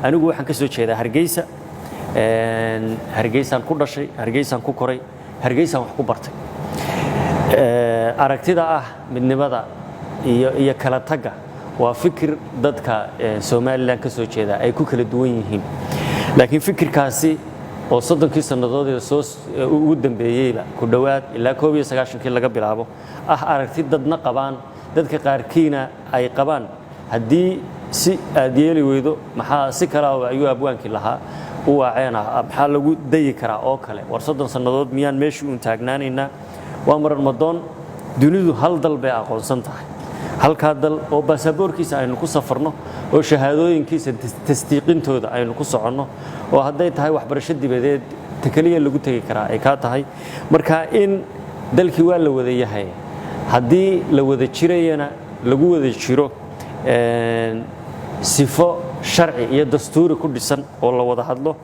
anigu waxaan ka soo jeedaa Hargeysa Hargeysaan ku dhashay Hargeysaan ku koray Hargeysaan wax ku bartay aragtida midnimada iyo kala taga waa fikir dadka Soomaaliland ka soo jeeda ay ku kala duwan yihiin laakiin fikirkaasi oo 30 sanadood soo ugu dambeeyayba ku dhawaad ilaa 19 laga bilaabo aragti dadna qabaan dadka qaarkiina ay qabaan haddii si aad yeeli weydo maxaa si kala ayuu abwaankii lahaa u waacayna maxaa lagu dayi karaa oo kale war 30 sanadood miyaan meeshii u taagnaanayna waa marar madoon dunidu hal dal bay aqoonsan tahay halka dal oo baasaboorkiisa aynu ku safarno oo shahaadooyinkiisa tasdiiqintooda aynu ku soconno oo haday tahay waxbarasho dibadeed takaliya lagu tagi karaa ay ka tahay marka in dalkii waa la wada yahay hadii la wada jirayna lagu wada jiro sifo sharci iyo dastuuri ku dhisan oo la wada hadlo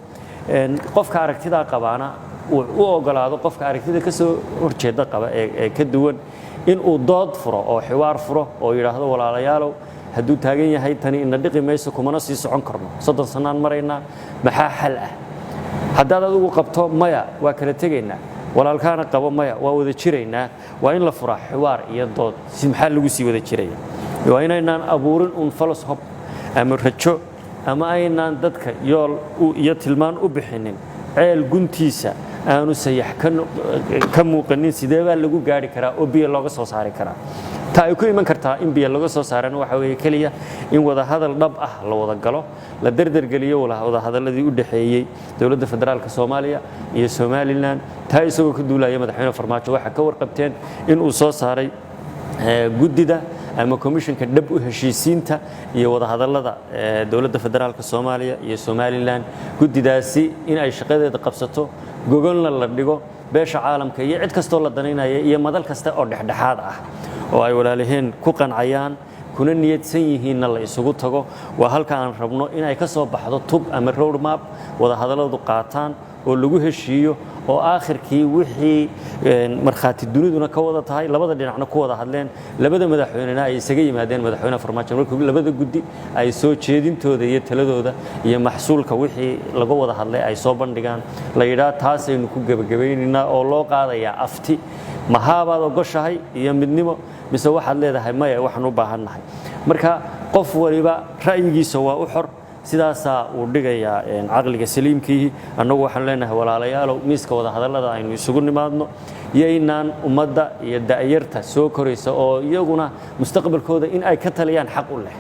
qofka aragtida qabaana uu ogolaado qofka aragtida ka soo horjeeda qaba ee ka duwan in uu dood furo oo xiwaar furo oo yiraahdo walaalayaalow haduu taagan yahay tani in dhiqi mayso kumana sii socon karno 30 sanaan marayna maxaa xal ah hadaad adigu qabto maya waa kala tageynaa walaalkaana qabo maya waa wada jireynaa waa in la furo xiwaar iyo dood si maxaa lagu sii wada jireeyaa waa inaan abuurin falos hab ama rajo ama aynaan dadka yool iyo tilmaan u bixinin ceel guntiisa aanu sayax ka muuqanin sidee lagu gaari karaa oo biyo looga soo saari karaa ta ay ku iman kartaa in biyo laga soo saarana waxa weeye kaliya in wada hadal dhab la wada galo la darder galiyo wada hadaladii u dhaxeeyay dawladda federaalka Soomaaliya iyo Somaliland ta isagoo ka duulaya madaxweyne Farmaajo waxa ka warqabteen in uu soo saaray gudida ama commissionka dhab u heshiisiinta iyo wada hadalada dawladda federaalka Soomaaliya iyo Somaliland gudidaasi in ay shaqadeeda qabsato gogolna la dhigo beesha caalamka iyo cid kasta oo la danaynayo iyo madal kasta oo dhexdhexaad oo ay walaalaheen ku qancayaan kuna niyadsan yihiin la isugu tago waa halka aan rabno in ay ka soo baxdo tub ama road map wada hadaladu qaataan oo lagu heshiiyo oo aakhirkii wixii marxaati duniduna ka wada tahay labada dhinacna ku wada hadleen labada madaxweynena ay isaga yimaadeen madaxweyne Farmaajo markii labada gudi ay soo jeedintooda iyo taladooda iyo maxsuulka wixii laga wada hadlay ay soo bandhigaan la yiraahdo taas aynu ku gabagabeynaa oo loo qaadaya afti mahaabad ogoshahay iyo midnimo mise waxaad leedahay maya waxaan u baahanahay marka qof waliba ra'yigiisa waa u xor sidaas uu dhigaya aqliga saliimkii anagu waxaan leenahay walaalayaalow miiska wada hadalada aynu isugu nimaadno yeynaan ummadda iyo daayirta soo koraysa oo iyaguna mustaqbalkooda in ay ka taliyaan xaq u leh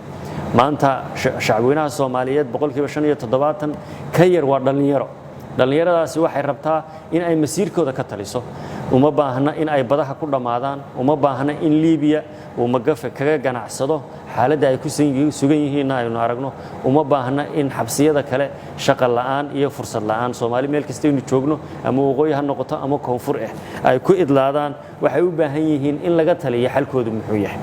maanta shacabweynaha Soomaaliyeed 75% ka yar waa dhalinyaradaasi waxay rabtaa in ay masiirkooda ka taliso uma baahna in ay badaha ku dhamaadaan uma baahna in Liibiya uu magafa kaga ganacsado xaaladda ay ku sugan yihiin aynu aragno uma baahna in xabsiyada kale shaqo la'aan iyo fursad la'aan Soomaali meel kasta inuu joogno ama waqooyi ha noqoto ama koonfur ay ku idlaadaan waxay u baahan yihiin in laga taliyo xalkoodu muxuu yahay